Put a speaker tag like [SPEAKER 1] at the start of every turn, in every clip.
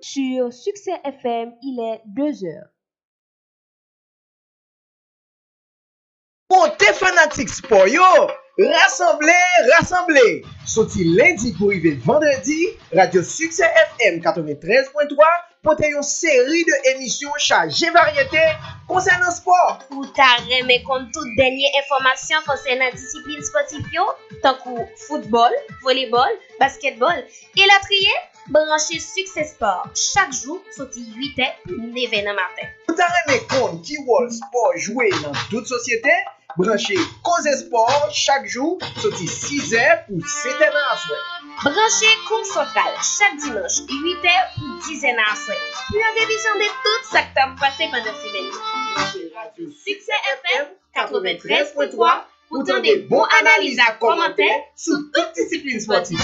[SPEAKER 1] Sur Succès FM, il est 2 heures.
[SPEAKER 2] Côté fanatique sport, yo! Rassemblez! Sorti lundi pour arriver vendredi, Radio Succès FM 93.3 pour une série d'émissions chargées variété concernant sport.
[SPEAKER 3] Pour t'arrêter compte toute dernière information concernant discipline sportive, tant que football, volleyball, basketball et la trier, branchez Succès Sport chaque jour, sorti 8h pour 9h matin.
[SPEAKER 2] Pour t'arrêter compte qui voit sport jouer dans toute société, branchez Cause Sport chaque jour, sorti 6h pour 7h à soir.
[SPEAKER 3] Branchez Cours Central chaque dimanche 8h pour 10h à soir. Pour une révision de tout ça que t'as passé pendant cette semaine. Branchez Radio Succès FM 93.3 pour donner des bons analyses et commentaires sur toute discipline sportive.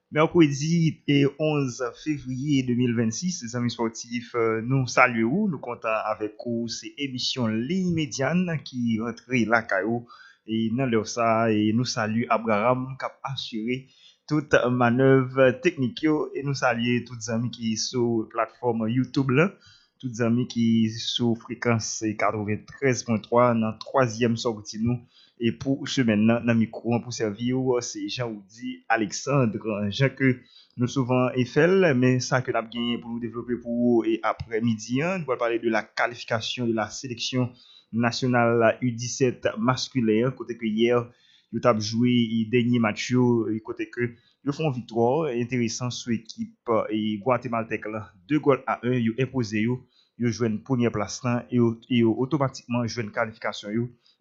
[SPEAKER 4] Mercredi et 11 février 2026, les amis sportifs, nous saluons, nous comptons avec vous, c'est émission Ligne Médiane qui rentre la caillou et dans leur ça, et nous saluons Abraham qui a assuré toute manœuvre technique et nous saluons tous les amis qui sont sur la plateforme YouTube là, tous les amis qui sont sur fréquence 93.3 dans la troisième sortie nous. Et pour ce maintenant, dans le micro, pour servir, c'est Jean-Oudi Alexandre. Jean que nous souvent Eiffel, mais ça que nous avons gagné pour nous développer pour vous. Et après-midi, nous allons parler de la qualification de la sélection nationale U17 masculin. Côté que hier, nous avons joué le dernier match, côté que ils font victoire intéressant sur l'équipe et guatémaltèque 2-1, ils ont imposé, ils jouent une première place et automatiquement jouent une qualification.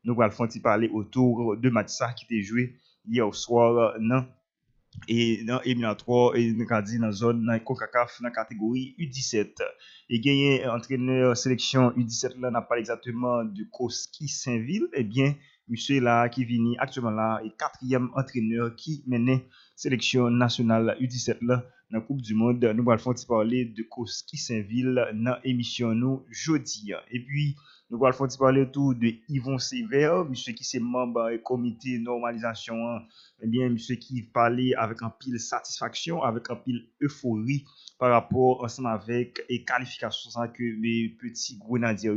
[SPEAKER 4] Nous allons parler autour de match qui était joué hier soir dans éliminatoire et dans la zone CONCACAF dans la catégorie U17. Et gagné entraîneur sélection U17 là n'a pas exactement de Koski Saint-Ville. Eh bien, monsieur là qui vient actuellement là est quatrième entraîneur qui menait sélection nationale U17 là dans la Coupe du Monde. Nous allons parler de Koski Saint-Ville dans l'émission nous jeudi. Et puis nous allons parler autour de Yvon Sévère, monsieur qui est membre du comité normalisation. Eh bien, monsieur qui parlait avec un pile satisfaction, avec un pile euphorie par rapport ensemble avec les qualifications que les petits grenadiers,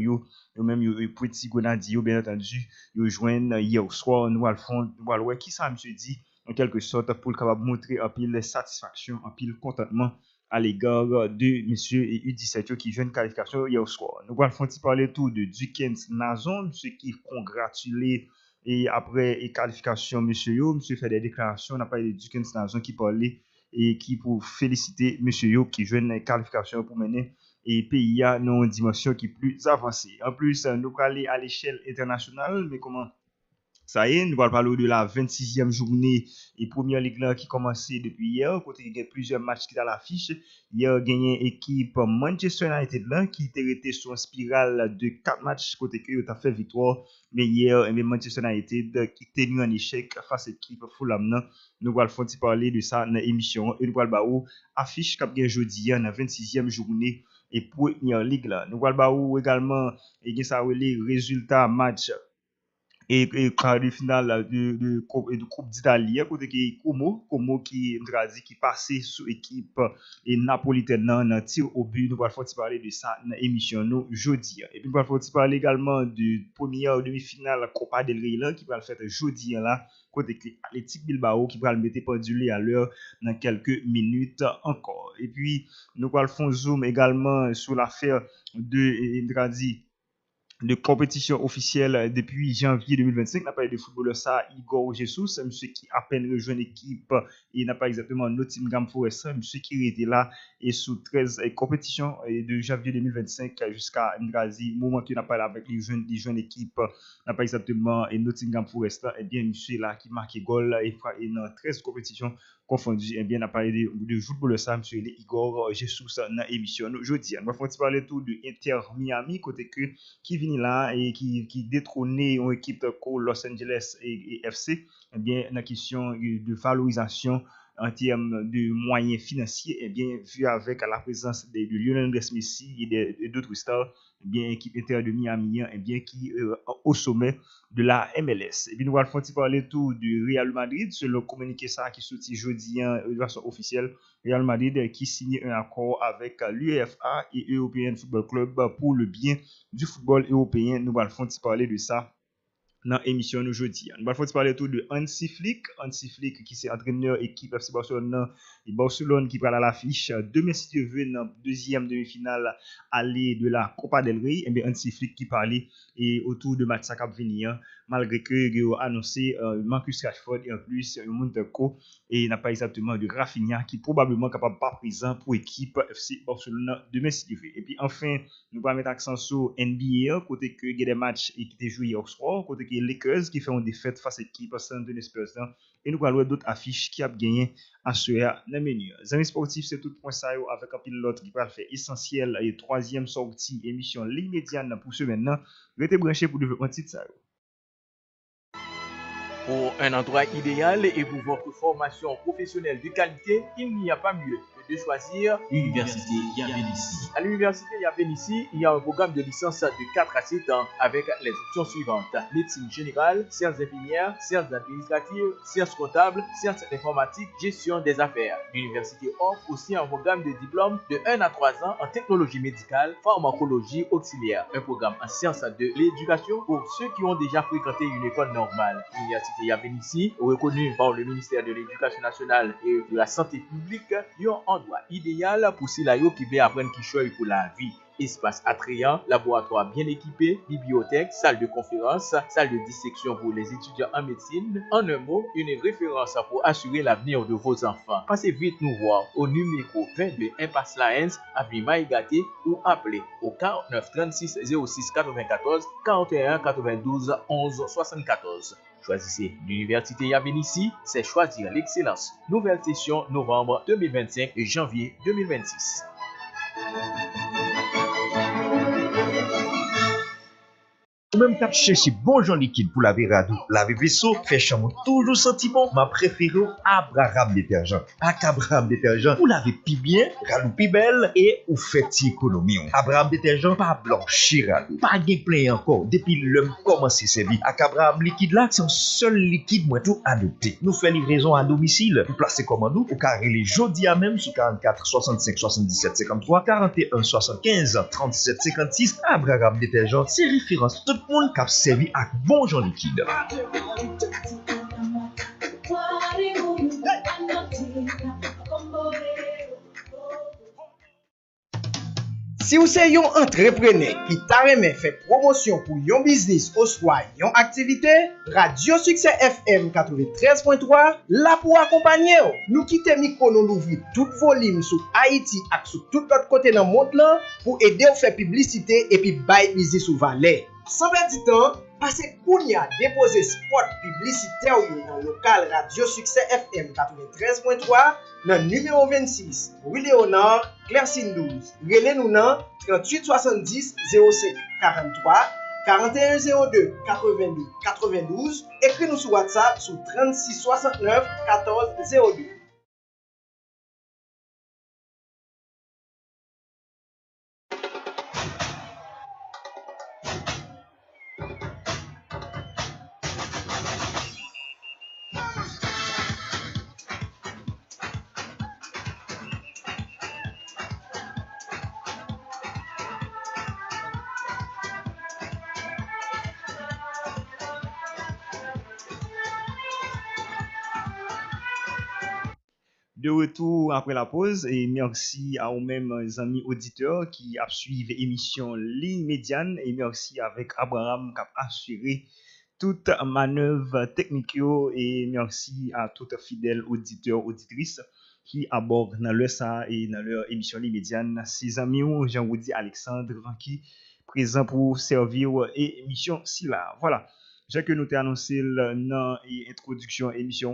[SPEAKER 4] même les petits grenadiers, bien entendu, ils joignent hier soir. Nous allons voir qui ça, monsieur dit, en quelque sorte, pour capable montrer un pile satisfaction, un pile contentement à l'égard de monsieur et U17 qui jouent une qualification hier soir. Nous allons parler tout de Dukens Nazon, monsieur qui congratulé et après les qualifications, monsieur fait des déclarations, on a parlé de Dukens Nazon qui parlait et qui pour féliciter monsieur qui joue une qualification pour mener et pays à une dimension qui est plus avancée. En plus, nous allons aller à l'échelle internationale, mais comment ça y est, nous allons parler de la 26e journée et première ligue là qui commençait depuis hier. Côté il y a plusieurs matchs qui sont à l'affiche. Hier, a gagné équipe Manchester United là qui était resté sur une spirale de 4 matchs côté que a fait victoire. Mais hier, Manchester United qui était tenu en échec face à l'équipe Fulham là. Nous allons parler de ça dans l'émission. Et nous allons affiche qui a gagné jeudi dans la 26e journée et première ligue là. Nous allons également et ça les résultats match et quart de finale de Coupe d'Italie côté qui Como qui Drazi qui passait sous équipe et napolitaine dans tir au but. Nous allons parler de ça dans émission nous jeudi et puis nous allons parler également de première demi-finale Copa del Rey qui va le faire jeudi là côté qui Athletic Bilbao qui va le mettre pendulé à l'heure dans quelques minutes encore. Et puis nous allons faire zoom également sur l'affaire de Drazi de compétition officielle depuis janvier 2025. N'a pas eu de footballeur ça, Igor Jesus, monsieur qui à peine rejoint l'équipe et n'a pas exactement Nottingham Forest, monsieur qui était là et sous 13 compétitions de janvier 2025 jusqu'à Ndrazi, moment où n'a pas là avec les jeunes équipes, n'a pas exactement et Nottingham Forest, et bien monsieur là qui marque goal et dans 13 compétitions confondues, et bien n'a pas de footballeur ça, monsieur Igor Jesus dans l'émission aujourd'hui. On va parler tout de Inter Miami côté que qui vient là et qui détrônait une équipe de Los Angeles et FC, eh bien, dans la question de valorisation en termes de moyens financiers, eh bien, vu avec la présence de Lionel Messi et d'autres stars, eh bien, équipe Inter de Miami, eh bien, qui au sommet de la MLS. Et puis, nous allons parler tout du Real Madrid, sur le communiqué ça qui sorti jeudi de façon officielle. Real Madrid qui signe un accord avec l'UEFA et European Football Club pour le bien du football européen. Nous allons parler de ça dans l'émission aujourd'hui. Nous allons parler tout de Hansi Flick qui est entraîneur équipe FC Barcelone et Barcelone qui prend à l'affiche demain si Dieu veut dans deuxième demi-finale aller de la Copa del Rey. Et bien Hansi Flick qui parlait et autour de match cap venir malgré que il a annoncé Marcus Rashford et en plus Monteko et n'a pas exactement de Rafinha qui probablement capable pas présent pour équipe FC Barcelone demain si Dieu veut. Et puis enfin nous allons mettre accent sur NBA côté que il y a des matchs qui étaient joués hier soir côté que Lakers qui fait une défaite face à l'équipe San Antonio Spurs et nous allons d'autres affiches qui a gagné à ce dans le menu. Les amis sportifs, c'est tout point ça avec un pilote qui va faire essentiel et troisième sortie émission Ligue Médiane pour ce maintenant. Restez branchés pour développer un titre ça.
[SPEAKER 5] Pour un endroit idéal et pour votre formation professionnelle de qualité, il n'y a pas mieux que de choisir
[SPEAKER 6] l'Université Yabénissi.
[SPEAKER 5] À l'Université Yabénissi, il y a un programme de licence de 4 à 7 ans avec les options suivantes: médecine générale, sciences infirmières, sciences administratives, sciences comptables, sciences informatiques, gestion des affaires. L'université offre aussi un programme de diplôme de 1 à 3 ans en technologie médicale, pharmacologie auxiliaire, un programme en sciences de l'éducation pour ceux qui ont déjà fréquenté une école normale. L'Université Yabénissi, reconnue par le ministère de l'Éducation nationale et de la Santé publique, est un endroit idéal pour ceux qui veulent apprendre qui choisit pour la vie. Espace attrayant, laboratoire bien équipé, bibliothèque, salle de conférence, salle de dissection pour les étudiants en médecine. En un mot, une référence pour assurer l'avenir de vos enfants. Passez vite nous voir au numéro 22 Impasse Laens, avenue Maïgaté ou appelez au 49 36 06 94 41 92 11 74. Choisissez l'Université Yabénissi, c'est choisir l'excellence. Nouvelle session novembre 2025 et janvier 2026.
[SPEAKER 7] Ou même qu'à chercher bon genre liquide pour laver radou, laver vaisseau, faire chambre toujours senti bon, ma préférée Abraham détergent. Avec Abraham détergent, vous lavez pi bien, radou pi belle et ou faites économie. Abraham détergent pas blanchir radou, pas gain plein encore depuis l'homme commencé servir. Avec Abraham liquide là, c'est un seul liquide moi tout adopté. Nous fait livraison à domicile, pour placer commando ou carré les jodi à même sur 44 65 77 53 41 75 37 56. Abraham détergent, c'est référence tout le monde qui a servi avec bon genre liquide.
[SPEAKER 2] Si vous êtes un entrepreneur qui t'a remis fait promotion pour yon business ou soit yon activité, Radio Succès FM 93.3 là pour accompagner. Nous quittons micro nous l'ouvrir tout volume sur Haïti et sur tout l'autre côté dans le monde là pour aider à faire publicité et puis bail business sous Valais. Sans perdre du temps, passez Kounia déposer spot publicitaire dans le local Radio Succès FM 93.3 dans numéro 26, Rue Léonard, Clercine 12. Relez-nous dans 38 70 05 43 41 02 82 92. Écris-nous sur WhatsApp sur 36 69 14 02.
[SPEAKER 4] De retour après la pause et merci à vous-même, amis auditeurs, qui a suivi l'émission Ligne Médiane et merci avec Abraham qui a assuré toute manœuvre technique yo, et merci à toutes fidèles auditeurs, auditrices qui abordent dans leur ça et dans leur émission Ligne Médiane. Ses amis, Jean-Woody Alexandre, qui présent pour servir émission si là. Voilà. J'ai que nous t'ai annoncé dans l'introduction émission.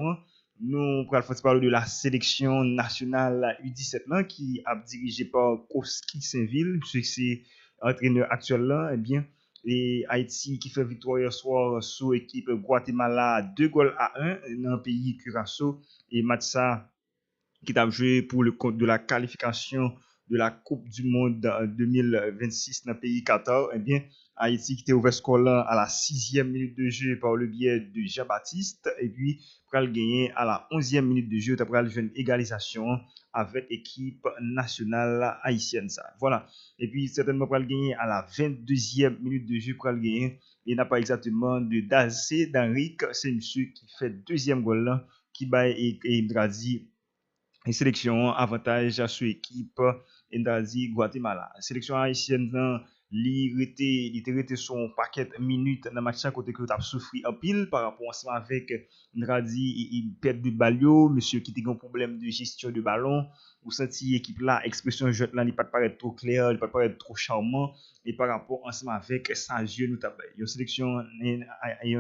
[SPEAKER 4] Nous allons parler de la sélection nationale U17 là, qui est dirigée par Koski Saint-Ville, c'est entraîneur actuel là, eh bien, et Haïti qui fait victoire hier soir sous équipe Guatemala 2-1 dans le pays Curaçao et Matsa qui a joué pour le compte de la qualification de la Coupe du Monde 2026 dans le pays Qatar. Eh bien, Haïti qui était ouvert score là à la 6e minute de jeu par le biais de Jean-Baptiste. Et puis, pour le gagner à la 11e minute de jeu, après le jouer une égalisation avec l'équipe nationale haïtienne. Ça. Voilà. Et puis, certainement, pour le gagner à la 22e minute de jeu, pour le gagner, il n'a pas exactement de Dazé d'Henrique. C'est monsieur qui fait deuxième goal là, qui bat et Mdradi. Et sélection avantage à son équipe Ndazi Guatemala. Sélection haïtienne il était son paquet minutes dans le match côté que tu as souffert un pile par rapport ensemble avec Ndazi il perd de balio, monsieur qui a un problème de gestion de ballon, ou senti équipe là expression jeu là il pas paraître trop clair, il pas paraître trop charmant et par rapport ensemble avec Saint-Jean nous tabac. Une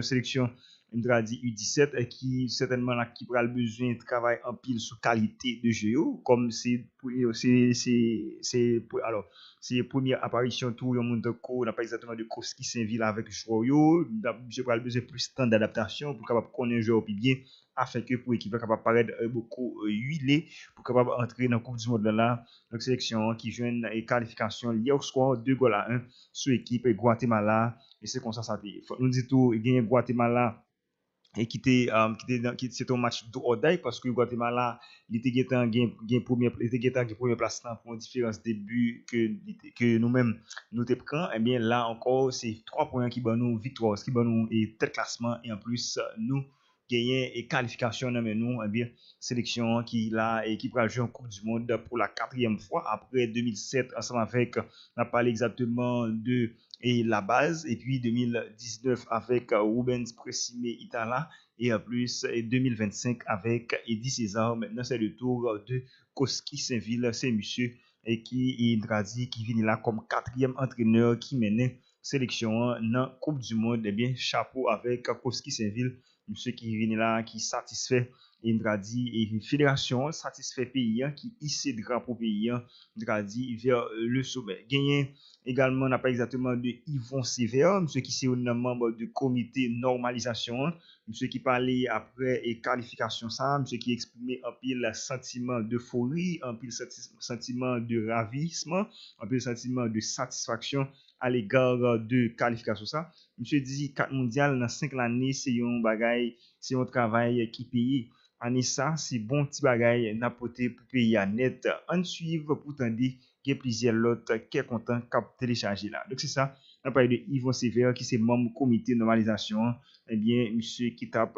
[SPEAKER 4] sélection Mdradi U17 qui certainement là qui pourra le besoin de travailler en pile sur qualité de jeu comme c'est alors c'est première apparition tout le monde n'a pas exactement de Koski Saint-Ville avec joueur je pourra le besoin plus temps d'adaptation pour capable connaître joueur plus bien afin que pour équipe capable paraître beaucoup huilé pour capable entrer dans la Coupe du Monde là donc sélection qui joue une qualification hier soir 2-1 sur équipe Guatemala et c'est comme ça nous dit tout gagner Guatemala et qui était c'est un match d'Odaï parce que Guatemala il était gain première place là pour une différence de but que nous-mêmes nous te prend et bien là encore c'est 3 points qui ban nous victoire qui ban nous et tête classement et en plus nous gagner et qualification dans nous et bien sélection qui là et qui va jouer en Coupe du Monde pour la 4e fois après 2007 ensemble avec on a parlé exactement de et la base et puis 2019 avec Rubens Pressimé Itala et en plus 2025 avec Eddie César. Maintenant c'est le tour de Koski Saint-Ville, c'est monsieur et qui Drazi qui vient là comme 4e entraîneur qui menait sélection dans Coupe du Monde. Eh bien chapeau avec Koski Saint-Ville, monsieur qui vient là qui satisfait Indradi et une fédération satisfait pays qui hisse drapeau pays Indradi vers le sommet. Gagné également n'a pas exactement de Yvon Sévère, monsieur qui c'est un membre du comité normalisation, monsieur qui parlait après et qualification ça, monsieur qui exprimait un pile sentiment d'euphorie, un pile sentiment de ravissement, un pile sentiment de satisfaction à l'égard de qualification ça. Monsieur dit 4 mondial dans 5 l'année c'est un bagay, c'est un travail qui paye. Année ça, c'est bon petit bagay n'apporter pour payer net. En suivre pour tendre qu'il y a plusieurs autres qui est content cap télécharger là. Donc c'est ça. On parle de Yvon Sévère qui c'est membre comité normalisation. Eh bien monsieur qui t'a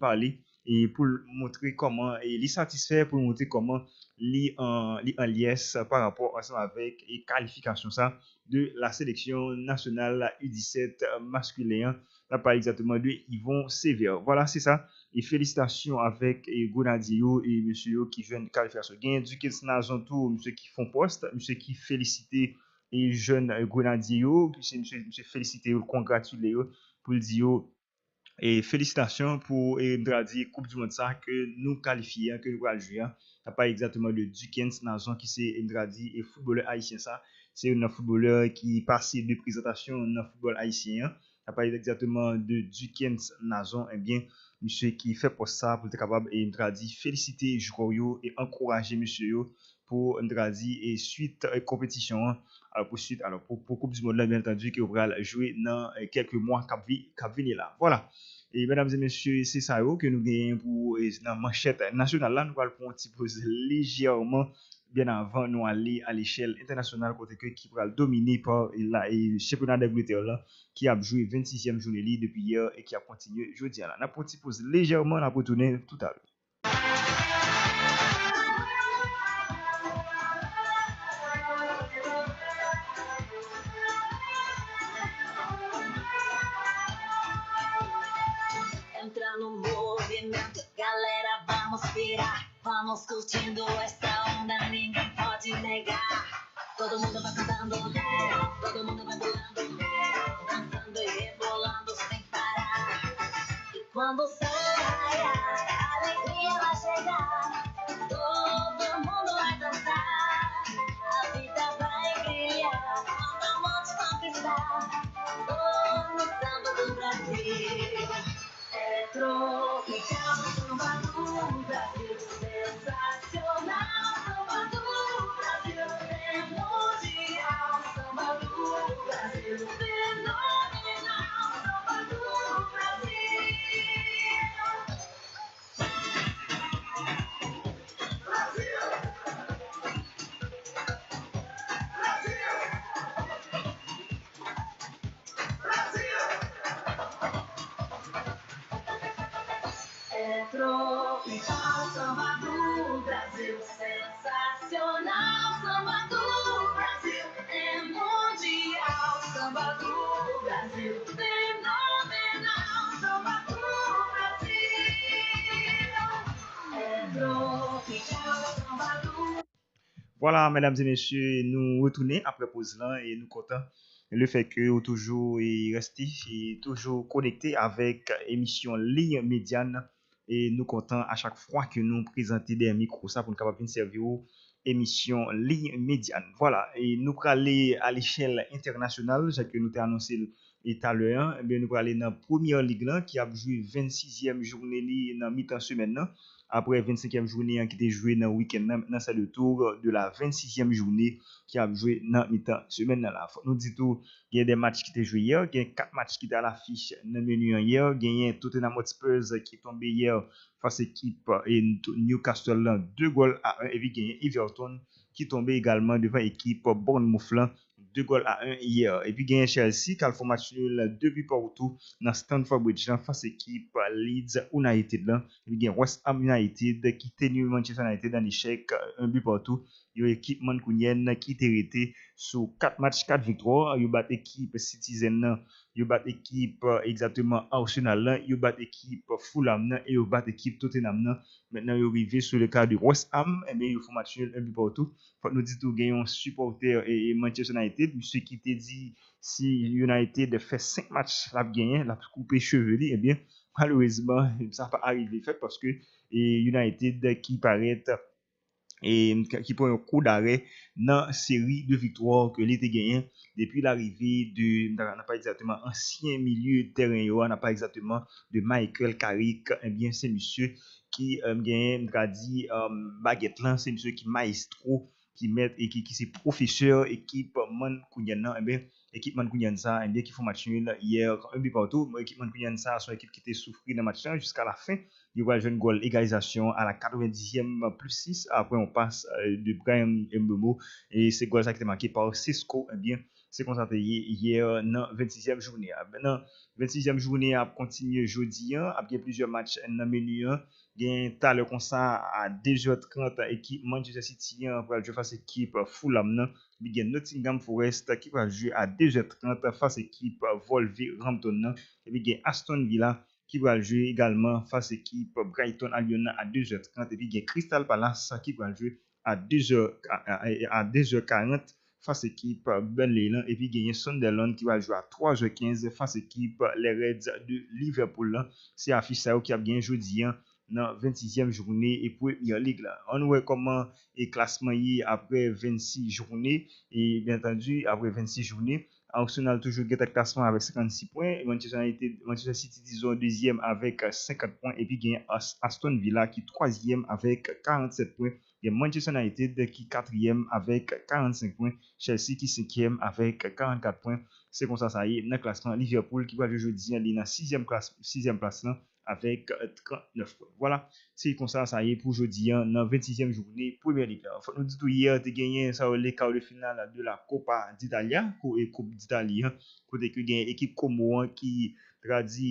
[SPEAKER 4] parlé et pour montrer comment il est satisfait pour montrer comment il en liesse par rapport ensemble avec et qualification ça de la sélection nationale U17 masculin. On parle exactement de Yvon Sévère. Voilà, c'est ça. Et félicitations avec Gonadio et monsieur qui viennent qualification. Gain du Nazon tout monsieur qui font poste, monsieur qui féliciter et jeune Gonadio, monsieur féliciter ou congratuler pour le dire et félicitations pour Ndradi Coupe du Monde ça que nous qualifions que nous allons jouer. T'as pas exactement de Dukens Nazon qui c'est Ndradi et footballeur haïtien ça. C'est un footballeur qui passe de présentation dans le football haïtien. T'as pas exactement de Dukens Nazon et bien monsieur qui fait pour ça pour être capable et Ndradi féliciter joueur et encourager monsieur pour Ndradi et suite compétition alors pour suite alors pour Coupe du Monde là bien entendu que vous allez jouer dans quelques mois cap venir là. Voilà. Et mesdames et messieurs, c'est ça que nous gagnons pour la manchette nationale là nous allons prendre un petit pause légèrement bien avant nous aller à l'échelle internationale côté que qui va dominer par la championnat d'Angleterre là qui a joué 26e journée depuis hier et qui a continué jeudi là. On a pris une pause légèrement, on a retourné tout à l'heure.
[SPEAKER 8] Vamos curtindo esta onda, ninguém pode negar. Todo mundo vai cantando, todo mundo vai pulando, dançando e rebolando sem parar. E quando o sol raiar, a alegria vai chegar. Todo mundo vai dançar, a vida vai brilhar. Quando a morte conquistar, no samba do Brasil. É tropical, samba do Brasil, sensacional, samba do Brasil, é mundial, samba do Brasil, fenomenal, samba do Brasil. É tropical, samba do Brasil, sensacional, samba do Brasil, é mundial, samba do Brasil, fenomenal, samba do Brasil. É tropical, samba do
[SPEAKER 4] Voilà, mesdames et messieurs, nous retournons après pause là et nous comptons le fait que vous toujours resté et toujours connecté avec émission Ligne Médiane et nous comptons à chaque fois que nous présentons des micros ça pour nous capable de servir aux émission Ligne Médiane. Voilà, et nous allons aller à l'échelle internationale, j'ai que nous t'ai annoncé tout à l'heure, eh bien nous allons aller dans la première ligue là qui a joué 26e journée li dans mi-temps semaine là. Après 25e journée qui était joué dans le week-end, maintenant c'est le tour de la 26e journée qui a joué dans mi-temps semaine là. Faut nous dire tout, il y a des matchs qui étaient joués hier, il y a 4 matchs qui étaient à l'affiche dans le menu hier, il y a Tottenham Hotspur qui est tombé hier face à l'équipe et Newcastle là, 2 goals à 1 et puis il y a Everton qui tombait également devant l'équipe Bournemouth là, 2 goals à 1 hier. Et puis il y a Chelsea qui a fait match nul 2 buts partout dans Stamford Bridge là, face à l'équipe Leeds United là. Et puis il y a West Ham United qui tenu Manchester United dans l'échec 1 but partout. Il y a l'équipe Mancunienne qui était arrêtée sur 4 matchs 4 victoires. Il y a l'équipe Citizen là, il y a l'équipe exactement Arsenal là, il y a l'équipe Fulham là, et il y a l'équipe Tottenham là. Maintenant il est arrivé sur le cas de West Ham, et bien il faut match nul 1 but partout. Faut nous dire tout gagnons supporter et Manchester United, monsieur qui te dit si United fait 5 matchs l'a gagné, l'a coupé chevelu, et bien malheureusement ça n'a pas arrivé fait parce que United qui paraît et qui prend un coup d'arrêt dans la série de victoires que l'été gagné depuis l'arrivée de n'a pas exactement ancien milieu de terrain n'a pas exactement de Michael Carrick, et bien c'est monsieur qui gagne dit baguette là, c'est monsieur qui maestro qui met et qui c'est professeur équipe Mancunienne, et bien équipe Mancunienne ça, et bien qui font match nul hier 1 but partout. Équipe Mancunienne ça son équipe qui était souffri dans match jusqu'à la fin. Il y a un goal égalisation à la 90e plus 6. Après, on passe de Brahim Mbeumo. Et c'est goal ça qui était marqué par Cisco. Eh bien, c'est constaté hier dans 26e journée. Maintenant, 26e journée a continué jeudi. Il y a plusieurs matchs dans le menu. Il y a tout à l'heure comme ça à 2h30 équipe Manchester City pour jouer face à l'équipe Fulham. Il y a Nottingham Forest qui va jouer à 2h30 face à l'équipe Wolverhampton. Et puis il y a Aston Villa qui va jouer également face à l'équipe Brighton Albion à 2h30. Et puis il y a Crystal Palace qui va jouer à 2h40 face à l'équipe Burnley. Et puis il y a Sunderland qui va jouer à 3h15 face à l'équipe les Reds de Liverpool. C'est affiche ça qui a bien jeudi dans 26e journée et Premier League là. On voit comment est classement après 26 journées et bien entendu après 26 journées Arsenal toujours gagne classement avec 56 points, Manchester City disons deuxième avec 50 points et puis gagne Aston Villa qui troisième avec 47 points. Il y a Manchester United qui quatrième avec 45 points, Chelsea qui cinquième avec 44 points. C'est comme ça y est dans le classement. Liverpool qui va jouer jeudi dans la sixième place là avec 39 points. Voilà, c'est comme ça y est pour jeudi dans la 26e journée Premier League. Faut nous dire tout hier tu gagné ça les quarts de finale de la Coppa d'Italia et Coupe d'Italie côté que gagne équipe Como qui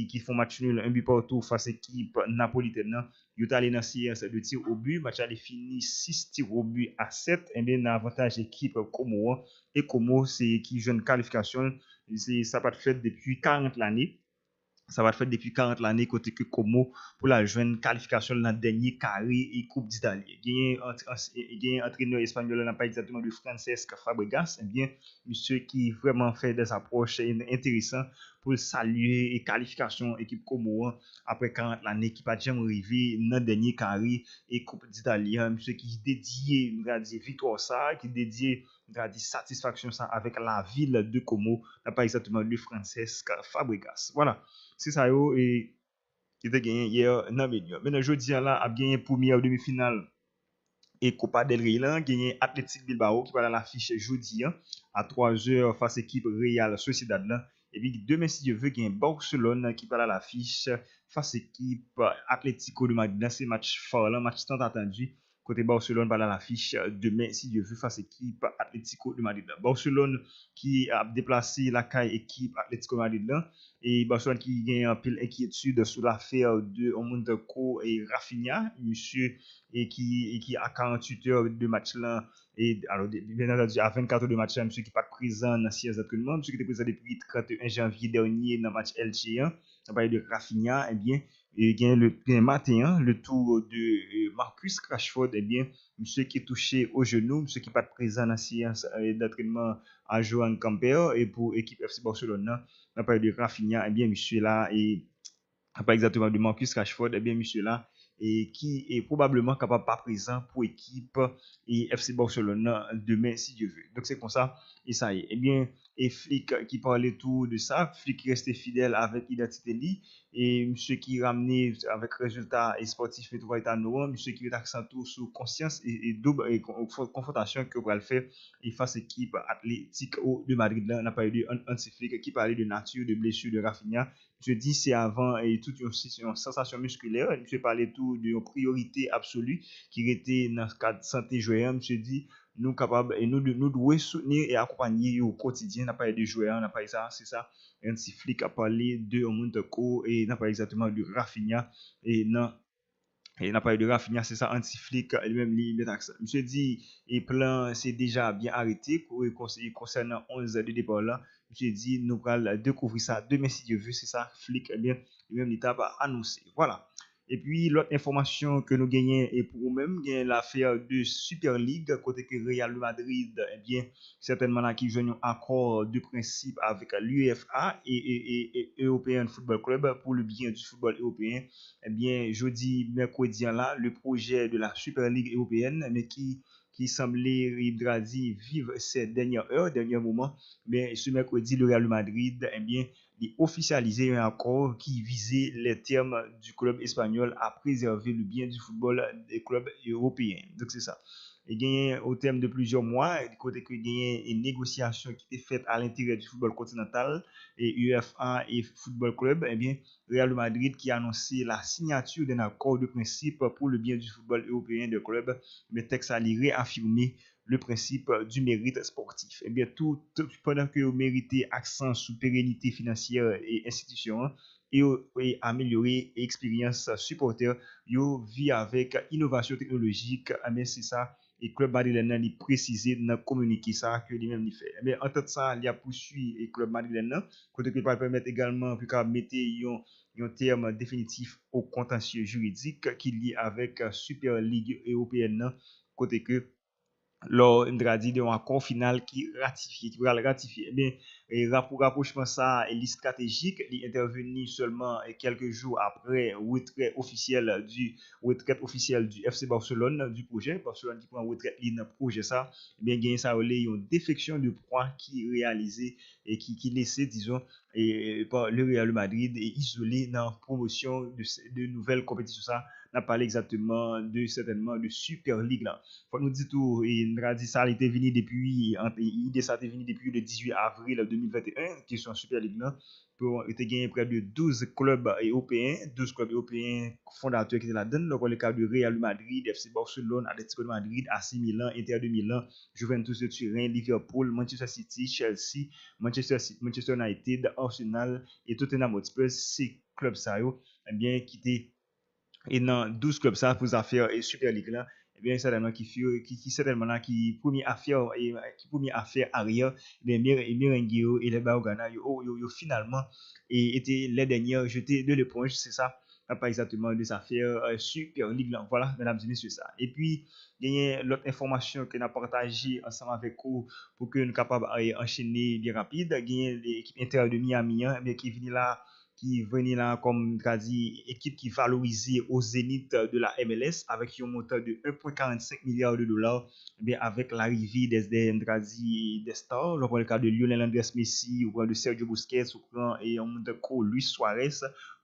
[SPEAKER 4] qui font match nul un but partout face à l'équipe napolitaine. Ils sont allés dans séance de tir au but, match allé fini 6 tirs au but à 7 et bien avantage équipe Como et Como c'est qui jeune qualification, c'est ça pas fait depuis 40 l'année. ça va faire depuis 40 l'année côté que Como pour la joindre qualification dans dernier carré et Coupe d'Italie. Il y a un entraîneur espagnol, on n'a pas exactement de Francesc Fabregas, eh bien monsieur qui vraiment fait des approches intéressantes pour saluer et qualification équipe Como après 40 l'année qui pas jamais arrivé dans dernier carré et Coupe d'Italie, monsieur qui dédié victoire ça, qui dédié satisfaction ça avec la ville de Como, n'a pas exactement de Francesc Fabregas. Voilà. C'est ça yo et qui était gagné hier dans milieu. Maintenant jeudi là a gagné première demi-finale et Copa del Rey là gagné Athletic Bilbao qui va dans l'affiche jeudi à 3h face équipe Real Sociedad là et puis demain si Dieu veut gagner Barcelone qui va dans l'affiche face équipe Atlético de Madrid. C'est match fort là, match tant attendu. Côté Barcelone va dans l'affiche demain si Dieu veut face équipe Atlético de Madrid. Barcelone qui a déplacé la caille équipe Atlético de Madrid là et Barcelone qui gagne un peu inquiétude sur l'affaire de Monteco et Rafinha, monsieur et qui a 48 heures de match là et alors bien entendu à 24 heures de match là, monsieur qui pas présent dans séance d'entraînement, monsieur qui était présent depuis 31 janvier dernier dans match Elche, on parle de Rafinha, eh bien et gagne le matin le tour de Marcus Rashford, eh bien monsieur qui est touché au genou, monsieur qui pas présent dans séance d'entraînement à Joan Camper et pour équipe FC Barcelone, on parle de Rafinha, eh bien monsieur là et pas exactement de Marcus Rashford, eh bien monsieur là et qui est probablement capable pas présent pour équipe et FC Barcelone demain si Dieu veut. Donc c'est comme ça et ça y est. Eh bien et Flick qui parlait tout de ça, Flick qui restait fidèle avec identité li et monsieur qui ramenait avec résultat et sportif et tout va être noir, monsieur qui met accent tout sur conscience et double et confrontation que va le faire et face équipe Atlético de Madrid là, on a pas eu un Flick qui parlait de nature de blessure de Rafinha. Je dis c'est avant et toute une sensation musculaire. Je parlais tout de priorité absolue qui était dans le cadre de santé joueur. Je dis nous capables et nous devons soutenir et accompagner au quotidien. N'a pas de joueurs, n'a pas ça, c'est ça. Un petit flic a parlé de Monteco et n'a pas exactement de Rafinha et non. Et n'a pas eu de Rafinha, c'est ça, anti-flic, lui-même, lui, met accent. Monsieur dit, et plan, c'est déjà bien arrêté, concernant 11 de départ là. Monsieur dit, nous allons découvrir ça demain si Dieu veut, c'est ça, flic, eh bien, lui-même, l'État va annoncer. Voilà. Et puis, l'autre information que nous gagnons, et pour nous-mêmes, gagne l'affaire de Super League, côté que Real Madrid, eh bien, certainement là, qui joignent un accord de principe avec l'UEFA et European Football Club pour le bien du football européen. Eh bien, jeudi, mercredi, là, le projet de la Super League européenne, mais qui semblait vivre ces dernières heures, derniers moments, mais ce mercredi, le Real Madrid, eh bien, il officialisé un accord qui visait les termes du club espagnol à préserver le bien du football des clubs européens. Donc, c'est ça. Et gagné au terme de plusieurs mois, côté que gagné une négociation qui était faite à l'intérieur du football continental et UEFA et Football Club, eh bien, Real Madrid qui a annoncé la signature d'un accord de principe pour le bien du football européen de club, mais texte a réaffirmé le principe du mérite sportif. Eh bien, tout pendant que vous méritez accent sur pérennité financière et institution et améliorer l'expérience supporter, vous vit avec innovation technologique, mais c'est ça. Et Club Madrilène a précisé dans communiqué ça que lui-même il fait. Mais en tant que ça, il a poursuivi et Club Madrilène côté que va permettre également puis qu'à mettre un terme définitif au contentieux juridique qui lie avec Super Ligue européenne côté que lors d'un accord final qui va le ratifier. Eh bien, pour rapprochement ça, est stratégique, il intervenu seulement quelques jours après retraite officielle du FC Barcelone du projet. Barcelone qui prend retraite dans projet ça, eh bien, gagne ça une défection de points qui réalisé et qui laissait, disons, et par le Real Madrid et isolé dans la promotion de nouvelles compétitions ça. On a parlé exactement certainement de Super League là. Faut nous dire tout, et ça a été venu depuis le 18 avril 2021, question Super League là, pour gagner près de 12 clubs européens fondateurs qui étaient là-dedans, le cas de Real Madrid, FC Barcelone, Atlético de Madrid, AC Milan, Inter de Milan, Juventus de Turin, Liverpool, Manchester City, Chelsea, Manchester United, Arsenal et Tottenham Hotspur, ces clubs ça eh bien qui étaient et dans 12 clubs ça pour affaire et Super League là, bien certainement qui certainement là qui premier affaire et qui premier affaire arrière bien Merengue et les Baogana yo finalement et étaient les dernières jeter de l'éponge, c'est ça. Pas exactement des affaires Super League là. Voilà, mesdames et messieurs, ça. Et puis il y a l'autre information que nous avons partagée ensemble avec vous pour que nous soyons capables d'enchaîner bien rapide. Il y a l'équipe Inter de Miami mais qui venait là comme équipe qui valorisée au zénith de la MLS avec un montant de 1,45 milliard de dollars. Bien, avec l'arrivée des stars, le cas de Lionel Andrés Messi, ou de Sergio Busquets, et on de Luis Suarez,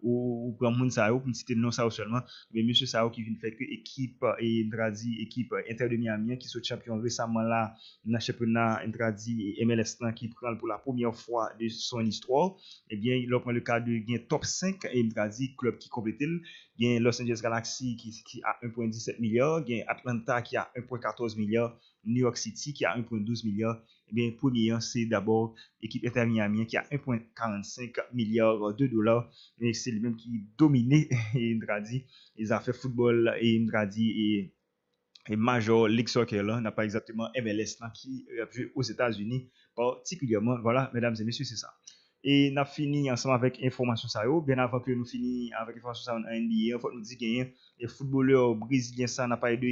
[SPEAKER 4] ou pour moun sa yo, pour citer non ça seulement, mais monsieur Sao qui vient faire que équipe équipe Inter de Miami qui sont champion récemment là dans le championnat MLS qui prend pour la première fois de son histoire. Et bien, il prend le cas de top 5 club qui complète. Il y a Los Angeles Galaxy qui a 1,17 milliard, il y a Atlanta qui a 1,14 milliard, New York City qui a 1,12 milliard. Eh bien, premier, c'est d'abord l'équipe Inter Miami qui a 1,45 milliard de dollars. Et c'est lui-même qui domine les affaires football et Major League Soccer là, n'a pas exactement MLS là, qui a joué aux États-Unis particulièrement. Voilà, mesdames et messieurs, c'est ça. Et nous avons fini ensemble avec information ça bien avant que nous finissions avec information ça en NBA, il faut nous dire qu'il y a un footballeur brésilien ça n'a pas de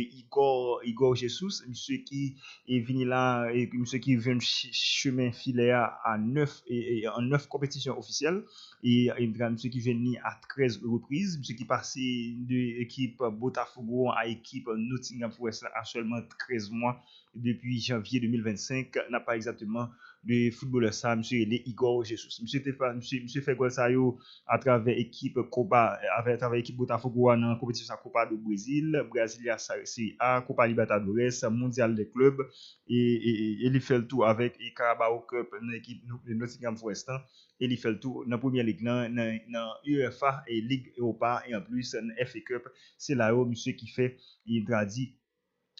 [SPEAKER 4] Igor Jesus, monsieur qui est venu là et monsieur qui vient chemin filet à 9 et en 9 compétitions officielles et monsieur qui vient à 13 reprises, monsieur qui passé de équipe Botafogo à équipe Nottingham Forest à seulement 13 mois depuis janvier 2025, n'a pas exactement de footballeur ça, monsieur Igor Jesus. Monsieur fait gol ça yo à travers équipe Copa avec équipe Botafogo dans compétition Copa do Brésil, Brasilia Série A, Copa Libertadores, Mondial des clubs et il fait le tour avec Carabao Cup dans l'équipe Nottingham Forest et il fait le tour dans première ligue dans UEFA et Ligue Europa et en plus dans FA Cup, c'est là où monsieur qui fait il tradit.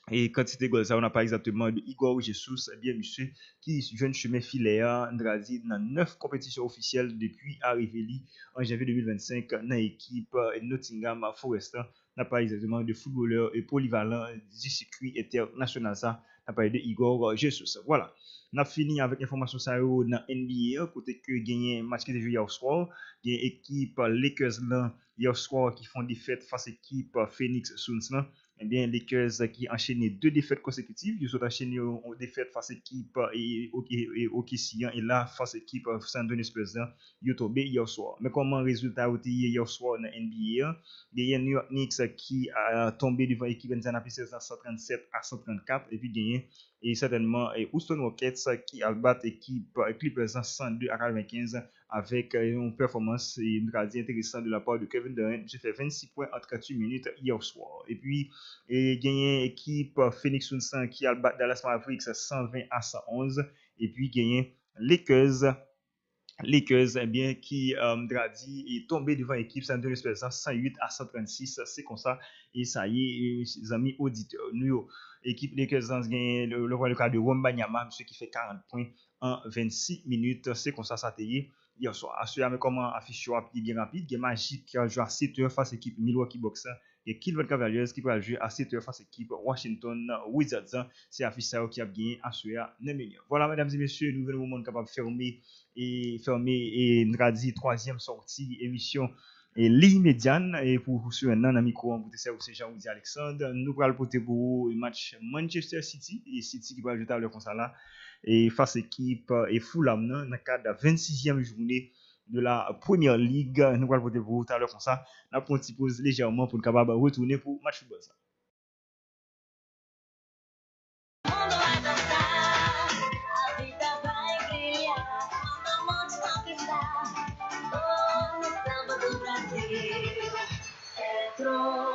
[SPEAKER 4] Et quantité de goals, ça, on n'a pas exactement de Igor Jesus, bien monsieur, qui jeune chemin filaire, dans 9 compétitions officielles depuis arrivée en janvier 2025 dans l'équipe Nottingham Forest. N'a pas exactement de footballeur et polyvalent du circuit international, ça, n'a pas de Igor Jesus. Voilà. On a fini avec l'information ça dans NBA, côté que gagné match qui était joué hier soir, il y a équipe Lakers là hier soir qui font défaite face à l'équipe Phoenix Suns. Eh bien, les Lakers qui enchaîné 2 défaites consécutives, ils ont enchaîné une défaite face à l'équipe et OKC et là face à l'équipe San Antonio Spurs, ils ont tombé hier soir. Mais comment résultat été hier soir dans NBA, il y a New York Knicks qui a tombé devant l'équipe Indiana Pacers à 137 à 134 et puis gagné et certainement Houston Rockets qui a battu l'équipe Clippers 102 à 95 avec une performance intéressante de la part de Kevin Durant qui fait 26 points en 38 minutes hier soir. Et puis gagné équipe Phoenix Suns qui a battu Dallas Mavericks 120 à 111 et puis gagné Lakers eh bien qui est tombé devant l'équipe San Antonio Spurs 108 à 136, c'est comme ça et ça y est les amis auditeurs nous équipe Lakers gagné le cas de Wembanyama monsieur qui fait 40 points en 26 minutes, c'est comme ça t'est hier soir. Assurément comment affiche bien rapide, il y a Magic qui a joué à 7h face à l'équipe Milwaukee Bucks et Cleveland Cavaliers qui va jouer à 7h face à l'équipe Washington Wizards. C'est affiche ça qui a gagné assurément 9 millions. Voilà mesdames et messieurs, nous venons au moment capable de fermer et nous dit troisième sortie émission et ligne médiane et pour ceux un ami micro pour c'est aussi Jean-Oudi Alexandre, nous allons porter pour match Manchester City et City qui va jouer à l'heure comme ça là et face équipe et Fulham dans le cadre de la 26e journée de la Première Ligue. Nous allons voter pour tout à l'heure comme ça. Nous allons une pause légèrement pour nous capable retourner pour match football ça.
[SPEAKER 8] Petro